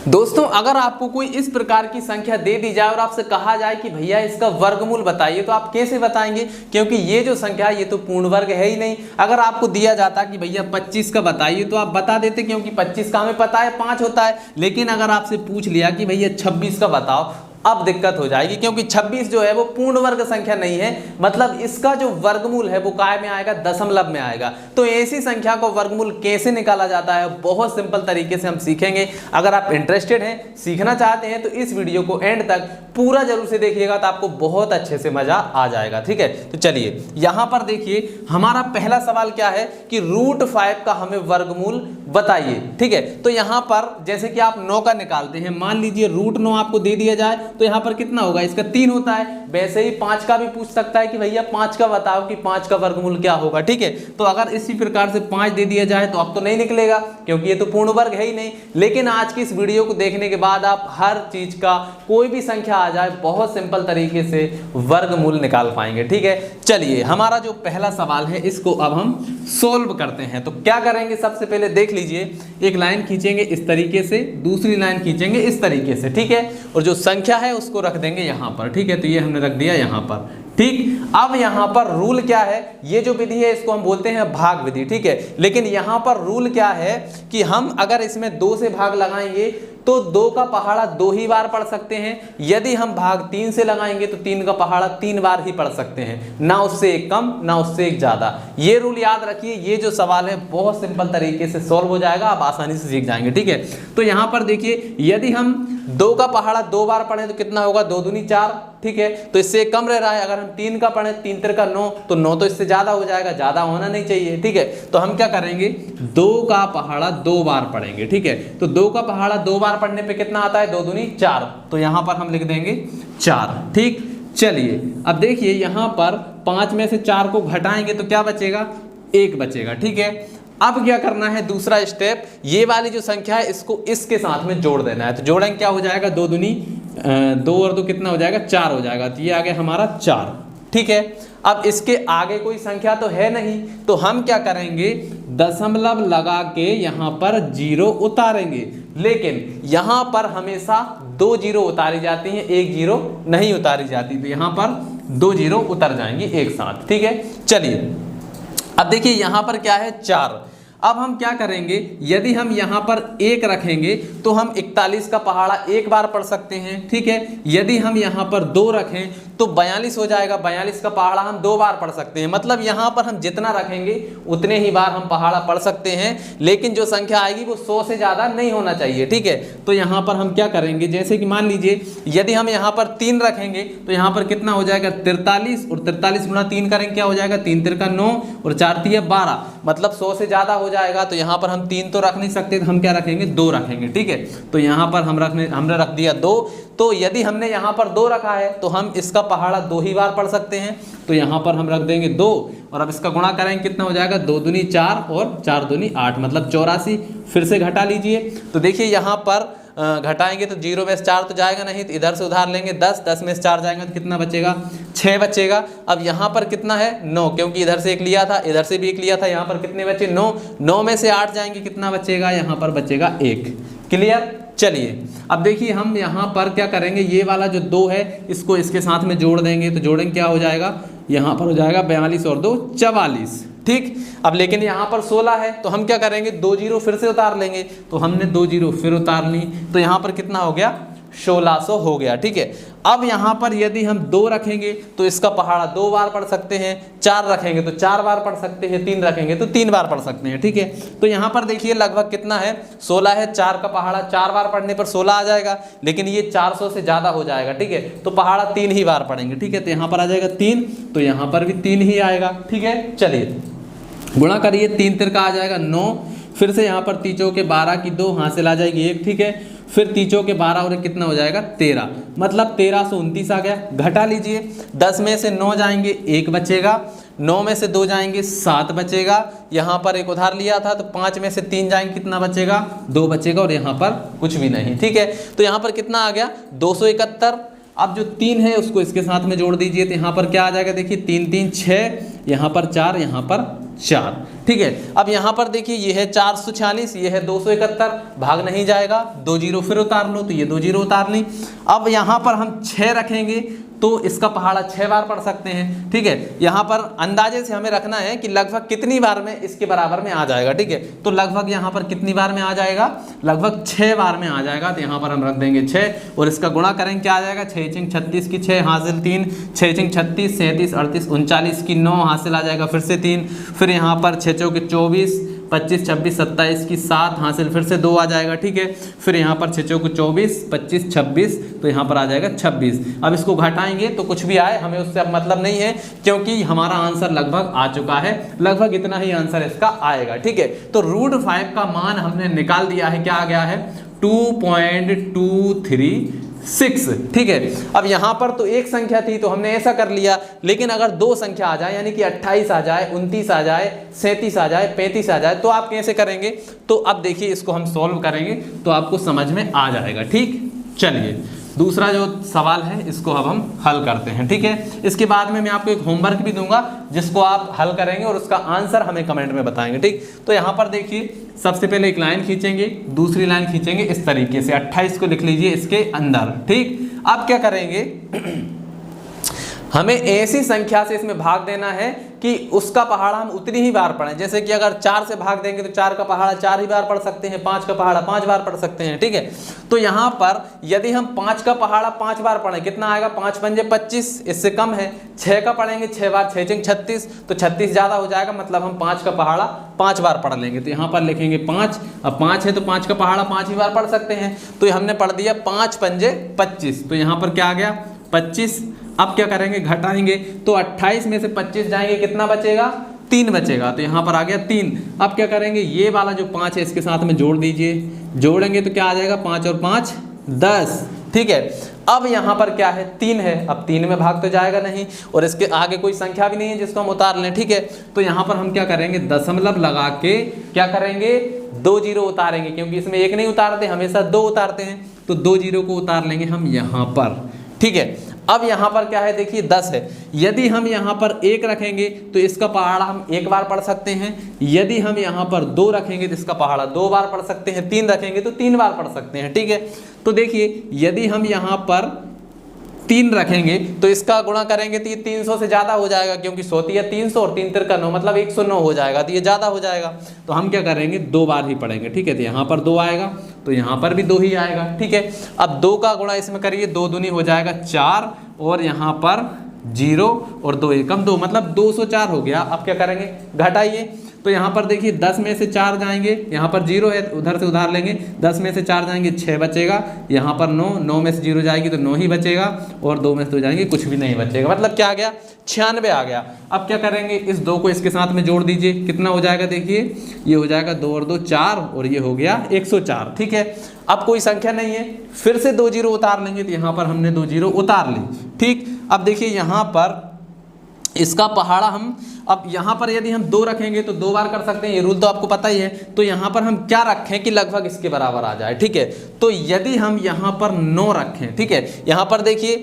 दोस्तों अगर आपको कोई इस प्रकार की संख्या दे दी जाए और आपसे कहा जाए कि भैया इसका वर्गमूल बताइए, तो आप कैसे बताएंगे? क्योंकि ये जो संख्या है ये तो पूर्ण वर्ग है ही नहीं। अगर आपको दिया जाता कि भैया 25 का बताइए तो आप बता देते, क्योंकि 25 का हमें पता है 5 होता है। लेकिन अगर आपसे पूछ लिया कि भैया 26 का बताओ, अब दिक्कत हो जाएगी, क्योंकि 26 जो है वो पूर्ण वर्ग संख्या नहीं है। मतलब इसका जो वर्गमूल है वो काय में आएगा? दशमलव में आएगा। तो ऐसी संख्या को वर्गमूल कैसे निकाला जाता है बहुत सिंपल तरीके से हम सीखेंगे। अगर आप इंटरेस्टेड हैं, सीखना चाहते हैं, तो इस वीडियो को एंड तक पूरा जरूर से देखिएगा, तो आपको बहुत अच्छे से मजा आ जाएगा। ठीक है, तो चलिए यहां पर देखिए हमारा पहला सवाल क्या है कि √5 का हमें वर्गमूल बताइए। ठीक है, तो यहां पर जैसे कि आप 9 का निकालते हैं, मान लीजिए √9 आपको दे दिया जाए तो यहां पर कितना होगा? इसका 3 होता है। वैसे ही 5 का भी पूछ सकता है कि भैया 5 का बताओ कि 5 का वर्गमूल क्या होगा। ठीक है, तो अगर इसी प्रकार से 5 दे दिया जाए तो अब तो नहीं निकलेगा, क्योंकि ये तो पूर्ण वर्ग है ही नहीं। लेकिन आज की इस वीडियो को देखने के बाद आप हर चीज का कोई भी संख्या आ जाए बहुत सिंपल तरीके से वर्गमूल निकाल पाएंगे। ठीक है, चलिए हमारा जो पहला सवाल है इसको अब हम सोल्व करते हैं। तो क्या करेंगे? सबसे पहले देख लीजिए, एक लाइन खींचेंगे इस तरीके से, दूसरी लाइन खींचेंगे इस तरीके से। ठीक है, और जो संख्या है उसको रख देंगे यहां पर। ठीक है, तो ये हमने रख दिया यहां पर। ठीक, अब यहां पर रूल क्या है? ये जो विधि है इसको हम बोलते हैं भाग विधि। ठीक है, लेकिन यहां पर रूल क्या है कि हम अगर इसमें 2 से भाग लगाएंगे तो 2 का पहाड़ा 2 ही बार पढ़ सकते हैं। यदि हम भाग 3 से लगाएंगे तो 3 का पहाड़ा 3 बार ही पढ़ सकते हैं, ना उससे एक कम ना उससे एक ज्यादा। ये रूल याद रखिए। ये जो सवाल है बहुत सिंपल तरीके से सॉल्व हो जाएगा, आप आसानी से सीख जाएंगे। ठीक है, तो यहां पर देखिए यदि हम 2 का पहाड़ा 2 बार पढ़े तो कितना होगा? 2 दूनी 4। ठीक है, तो इससे कम रह रहा है। अगर हम 3 का पढ़े, 3 तिरका 9, तो 9 तो इससे ज्यादा हो जाएगा, ज्यादा होना नहीं चाहिए। ठीक है, तो हम क्या करेंगे? 2 का पहाड़ा 2 बार पढ़ेंगे। ठीक है, तो 2 का पहाड़ा 2 बार पढ़ने पे कितना आता है? 2 दूनी 4, तो यहां पर हम लिख देंगे 4। ठीक, चलिए अब देखिए यहां पर 5 में से 4 को घटाएंगे तो क्या बचेगा? 1 बचेगा। ठीक है, अब क्या करना है? दूसरा स्टेप, ये वाली जो संख्या है इसको इसके साथ में जोड़ देना है। तो जोड़ेंगे, क्या हो जाएगा? 2 दूनी 2 और 2 कितना हो जाएगा? 4 हो जाएगा। तो ये आ गया हमारा 4। ठीक है, अब इसके आगे कोई संख्या तो है नहीं, तो हम क्या करेंगे? दशमलव लगा के यहां पर 0 उतारेंगे। लेकिन यहां पर हमेशा 2 0 उतारी जाती हैं, 1 0 नहीं उतारी जाती। तो यहां पर 2 0 उतर जाएंगे एक साथ। ठीक है, चलिए अब देखिए यहां पर क्या है? 4। अब हम क्या करेंगे? यदि हम यहां पर 1 रखेंगे तो हम 41 का पहाड़ा 1 बार पढ़ सकते हैं। ठीक है, यदि हम यहां पर 2 रखें तो 42 हो जाएगा। 42 का पहाड़ा हम 2 बार पढ़ सकते हैं। मतलब यहां पर हम जितना रखेंगे उतने ही बार हम पहाड़ा पढ़ सकते हैं, लेकिन जो संख्या आएगी वो 100 से ज्यादा नहीं होना चाहिए। ठीक है, तो यहां पर हम क्या करेंगे? जैसे कि मान लीजिए यदि हम यहां पर 3 रखेंगे तो यहां पर कितना हो जाएगा? 43, और 43 गुणा 3 करेंगे, क्या हो जाएगा? 3 तिरका 9 और 4 तिया 12, मतलब 100 से ज्यादा हो जाएगा। तो यहां पर हम 3 तो रख नहीं सकते, तो हम क्या रखेंगे? 2 रखेंगे। ठीक है, तो यहां पर हमने रख दिया 2। तो यदि हमने यहां पर 2 रखा है तो हम इसका पहाड़ा 2 ही बार पढ़ सकते हैं। तो यहां पर हम रख देंगे 2, और अब इसका गुणा करेंगे, कितना हो जाएगा? 2 दूनी 4 और 4 दूनी 8, मतलब 84। फिर से घटा लीजिए, तो देखिए यहां पर घटाएंगे तो 0 में से 4 तो जाएगा नहीं, तो इधर से उधार लेंगे 10, 10 में से 4 जाएंगे तो कितना बचेगा? 6 बचेगा। अब यहाँ पर कितना है? 9, क्योंकि इधर से 1 लिया था, इधर से भी 1 लिया था। यहाँ पर कितने बचे? 9। 9 में से 8 जाएंगे, कितना बचेगा? यहाँ पर बचेगा 1। क्लियर? चलिए अब देखिए हम यहाँ पर क्या करेंगे? ये वाला जो 2 है इसको इसके साथ में जोड़ देंगे। तो जोड़ेंगे, क्या हो जाएगा? यहाँ पर हो जाएगा 42 और 2 44। ठीक, अब लेकिन यहाँ पर 16 है, तो हम क्या करेंगे? 2 0 फिर से उतार लेंगे। तो हमने 2 0 फिर उतार ली, तो यहाँ पर कितना हो गया? 1600 हो गया। ठीक है, अब यहाँ पर यदि हम 2 रखेंगे तो इसका पहाड़ा 2 बार पढ़ सकते हैं, 4 रखेंगे तो 4 बार पढ़ सकते हैं, 3 रखेंगे तो 3 बार पढ़ सकते हैं। ठीक है, तो यहाँ पर देखिए लगभग कितना है? 16 है। 4 का पहाड़ा 4 बार पढ़ने पर 16 आ जाएगा, लेकिन ये 400 से ज्यादा हो जाएगा। ठीक है, तो पहाड़ा 3 ही बार पढ़ेंगे। ठीक है, तो यहाँ पर आ जाएगा 3, तो यहाँ पर भी 3 ही आएगा। ठीक है, चलिए गुणा करिए, 3 तिरका आ जाएगा 9, फिर से यहाँ पर तीचों के 12 की 2 हासिल आ जाएगी 1। ठीक है, फिर तीचों के 12 और कितना हो जाएगा? 13, मतलब 1329 आ गया। घटा लीजिए, 10 में से 9 जाएंगे 1 बचेगा, 9 में से 2 जाएंगे 7 बचेगा। यहाँ पर 1 उधार लिया था तो 5 में से 3 जाएंगे, कितना बचेगा? 2 बचेगा, और यहाँ पर कुछ भी नहीं। ठीक है, तो यहाँ पर कितना आ गया? 271। अब जो 3 है उसको इसके साथ में जोड़ दीजिए, तो यहाँ पर क्या आ जाएगा, देखिए 3 3 6, यहाँ पर 4, यहाँ पर 4, ठीक है। अब यहाँ पर देखिए ये है 446, ये है 271, भाग नहीं जाएगा, 2 जीरो फिर उतार लो, तो ये 2 जीरो उतार ली। अब यहाँ पर हम 6 रखेंगे तो इसका पहाड़ा 6 बार पढ़ सकते हैं, ठीक है। यहाँ पर अंदाजे से हमें रखना है कि लगभग कितनी बार में इसके बराबर में आ जाएगा, ठीक है। तो लगभग यहाँ पर कितनी बार में आ जाएगा, लगभग 6 बार में आ जाएगा। तो यहाँ पर हम रख देंगे 6 और इसका गुणा करेंगे, क्या आ जाएगा, 6 6 36 की 6 हासिल 3, 6 6 36, 37 38 39 की 9 हासिल आ जाएगा, फिर से 3, फिर यहाँ पर 6 चौके 24, 25 26 27 की 7 हासिल, फिर से 2 आ जाएगा, ठीक है। फिर यहाँ पर 6 चौके 24 25 26, तो यहाँ पर आ जाएगा 26। अब इसको घटाएंगे तो कुछ भी आए हमें उससे अब मतलब नहीं है, क्योंकि हमारा आंसर लगभग आ चुका है, लगभग इतना ही आंसर इसका आएगा, ठीक है। तो √5 का मान हमने निकाल दिया है, क्या आ गया है, 2.236, ठीक है। अब यहाँ पर तो एक संख्या थी तो हमने ऐसा कर लिया, लेकिन अगर 2 संख्या आ जाए, यानी कि 28 आ जाए, 29 आ जाए, 37 आ जाए, 35 आ जाए, तो आप कैसे करेंगे। तो अब देखिए इसको हम सॉल्व करेंगे तो आपको समझ में आ जाएगा, ठीक। चलिए दूसरा जो सवाल है इसको अब हम हल करते हैं, ठीक है। इसके बाद में मैं आपको एक होमवर्क भी दूंगा जिसको आप हल करेंगे और उसका आंसर हमें कमेंट में बताएंगे, ठीक। तो यहाँ पर देखिए सबसे पहले एक लाइन खींचेंगे, दूसरी लाइन खींचेंगे इस तरीके से, 28 को लिख लीजिए इसके अंदर, ठीक। अब क्या करेंगे, हमें ऐसी संख्या से इसमें भाग देना है कि उसका पहाड़ा हम उतनी ही बार पढ़ें। जैसे कि अगर 4 से भाग देंगे तो 4 का पहाड़ा 4 ही बार पढ़ सकते हैं, 5 का पहाड़ा 5 बार पढ़ सकते हैं, ठीक है। तो यहाँ पर यदि हम 5 का पहाड़ा 5 बार पढ़ें, कितना आएगा, 5 पंजे 25, इससे कम है। 6 का पढ़ेंगे 6 बार, 6 6 36, तो 36 ज़्यादा हो जाएगा, मतलब हम 5 का पहाड़ा 5 बार पढ़ लेंगे। तो यहाँ पर लिखेंगे 5, अब 5 है तो 5 का पहाड़ा 5 ही बार पढ़ सकते हैं, तो ये हमने पढ़ दिया 5 पंजे 25, तो यहाँ पर क्या आ गया, 25। अब क्या करेंगे, घटाएंगे, तो 28 में से 25 जाएंगे, कितना बचेगा, 3 बचेगा, तो यहाँ पर आ गया 3। अब क्या करेंगे, ये वाला जो 5 है इसके साथ में जोड़ दीजिए, जोड़ेंगे तो क्या आ जाएगा, 5 और 5 10, ठीक है। अब यहाँ पर क्या है, 3 है, अब 3 में भाग तो जाएगा नहीं, और इसके आगे कोई संख्या भी नहीं है जिसको हम उतार लें, ठीक है। तो यहाँ पर हम क्या करेंगे, दशमलव लगा के क्या करेंगे, 2 जीरो उतारेंगे, क्योंकि इसमें 1 नहीं उतारते, हमेशा 2 उतारते हैं, तो 2 जीरो को उतार लेंगे हम यहाँ पर, ठीक है। अब यहाँ पर क्या है, देखिए 10 है, यदि हम यहाँ पर 1 रखेंगे तो इसका पहाड़ा हम 1 बार पढ़ सकते हैं, यदि हम यहाँ पर 2 रखेंगे तो इसका पहाड़ा 2 बार पढ़ सकते हैं, 3 रखेंगे तो 3 बार पढ़ सकते हैं, ठीक है। तो देखिए यदि हम यहाँ पर 3 रखेंगे तो इसका गुणा करेंगे तो ये 300 से ज़्यादा हो जाएगा, क्योंकि 100 या 300 और 3 तिरका 9, मतलब 109 हो जाएगा, तो ये ज़्यादा हो जाएगा। तो हम क्या करेंगे, 2 बार ही पढ़ेंगे, ठीक है। तो यहाँ पर 2 आएगा, तो यहाँ पर भी 2 ही आएगा, ठीक है। अब 2 का गुणा इसमें करिए, 2 दूनी हो जाएगा 4, और यहाँ पर 0 और 2 एकम 2, मतलब 204 हो गया। अब क्या करेंगे, घटाइए, तो यहाँ पर देखिए 10 में से 4 जाएंगे, यहाँ पर 0 है उधर से उधार लेंगे, 10 में से 4 जाएंगे 6 बचेगा, यहाँ पर 9, 9 में से 0 जाएगी तो 9 ही बचेगा, और 2 में से 2 जाएंगे कुछ भी नहीं बचेगा, मतलब क्या आ गया, 96 आ गया। अब क्या करेंगे, इस 2 को इसके साथ में जोड़ दीजिए, कितना हो जाएगा, देखिए ये हो जाएगा 2 और 2 4, और ये हो गया 104, ठीक है। अब कोई संख्या नहीं है, फिर से 2 जीरो उतार लेंगे, तो यहाँ पर हमने 2 जीरो उतार ली, ठीक। अब देखिए यहाँ पर इसका पहाड़ा हम, अब यहाँ पर यदि हम 2 रखेंगे तो 2 बार कर सकते हैं, ये रूल तो आपको पता ही है। तो यहाँ पर हम क्या रखें कि लगभग इसके बराबर आ जाए, ठीक है। तो यदि हम यहाँ पर 9 रखें, ठीक है, यहाँ पर देखिए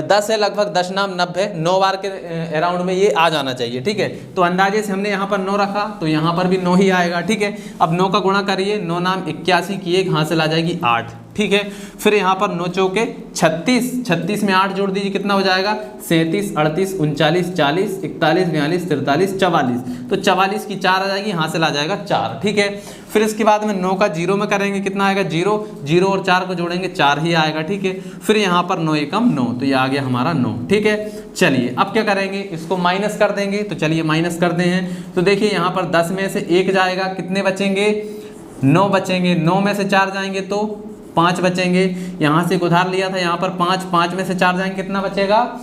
10 है, लगभग 10 नाम 90, 9 बार के अराउंड में ये आ जाना चाहिए, ठीक है। तो अंदाजे से हमने यहाँ पर 9 रखा, तो यहाँ पर भी 9 ही आएगा, ठीक है। अब 9 का गुणा करिए, 9 नाम 81 की 1 हासिल आ जाएगी 8, ठीक है। फिर यहाँ पर 9 चौके 36, 36 में 8 जोड़ दीजिए, कितना हो जाएगा, 37 38 39 40 41 42 43 44, तो 44 की 4 आ जाएगी, हासिल आ जाएगा 4, ठीक है। फिर इसके बाद में 9 का 0 में करेंगे, कितना आएगा, 0 0 और 4 को जोड़ेंगे 4 ही आएगा, ठीक है। फिर यहाँ पर 9 एकम 9, तो ये आ गया हमारा 9, ठीक है। चलिए अब क्या करेंगे, इसको माइनस कर देंगे, तो चलिए माइनस करते हैं। तो देखिए यहाँ पर 10 में से 1 जाएगा, कितने बचेंगे, 9 बचेंगे, 9 में से 4 जाएंगे तो 5 बचेंगे, यहाँ से एक उधार लिया था, यहाँ पर 5, 5 में से 4 जाएंगे, कितना बचेगा,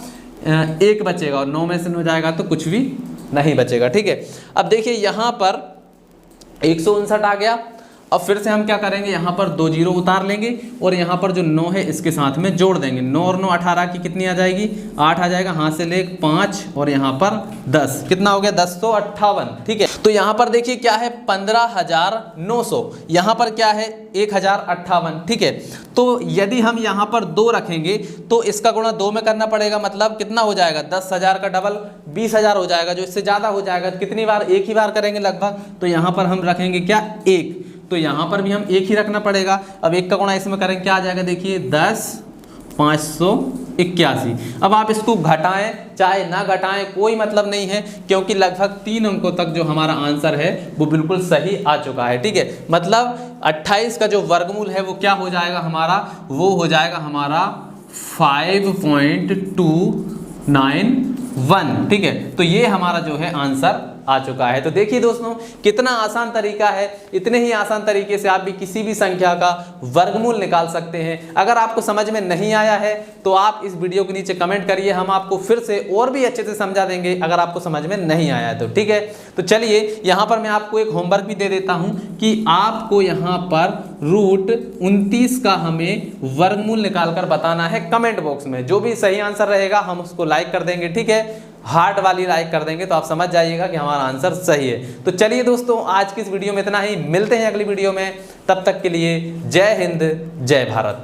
1 बचेगा, और 9 में से 9 जाएगा तो कुछ भी नहीं बचेगा, ठीक है। अब देखिए यहाँ पर 159 आ गया। अब फिर से हम क्या करेंगे, यहाँ पर 2 जीरो उतार लेंगे और यहाँ पर जो 9 है इसके साथ में जोड़ देंगे। 9 और 9 18 की कितनी आ जाएगी, 8 आ जाएगा। हाथ से ले 5 और यहाँ पर 10, कितना हो गया 1058। ठीक है, तो यहाँ पर देखिए क्या है 15,900, यहाँ पर क्या है 1058। ठीक है, तो यदि हम यहाँ पर 2 रखेंगे तो इसका गुणा 2 में करना पड़ेगा, मतलब कितना हो जाएगा 10,000 का डबल 20,000 हो जाएगा, जो इससे ज़्यादा हो जाएगा। कितनी बार, एक ही बार करेंगे लगभग, तो यहाँ पर हम रखेंगे क्या 1, तो यहाँ पर भी हम 1 ही रखना पड़ेगा। अब 1 का गुणा इसमें करेंगे क्या आ जाएगा, देखिए 10,581। अब आप इसको घटाएं चाहे ना घटाएं कोई मतलब नहीं है, क्योंकि लगभग 3 अंकों तक जो हमारा आंसर है वो बिल्कुल सही आ चुका है। ठीक है, मतलब 28 का जो वर्गमूल है वो क्या हो जाएगा हमारा, वो हो जाएगा हमारा 5.291। ठीक है, तो ये हमारा जो है आंसर आ चुका है। तो देखिए दोस्तों कितना आसान तरीका है, इतने ही आसान तरीके से आप भी किसी भी संख्या का वर्गमूल निकाल सकते हैं। अगर आपको समझ में नहीं आया है तो आप इस वीडियो के नीचे कमेंट करिए, हम आपको फिर से और भी अच्छे से समझा देंगे अगर आपको समझ में नहीं आया है तो। ठीक है, तो चलिए यहाँ पर मैं आपको एक होमवर्क भी दे देता हूँ कि आपको यहाँ पर √29 का हमें वर्गमूल निकाल कर बताना है कमेंट बॉक्स में। जो भी सही आंसर रहेगा हम उसको लाइक कर देंगे। ठीक है, हार्ट वाली लाइक कर देंगे तो आप समझ जाइएगा कि हमारा आंसर सही है। तो चलिए दोस्तों आज की इस वीडियो में इतना ही, मिलते हैं अगली वीडियो में, तब तक के लिए जय हिंद जय भारत।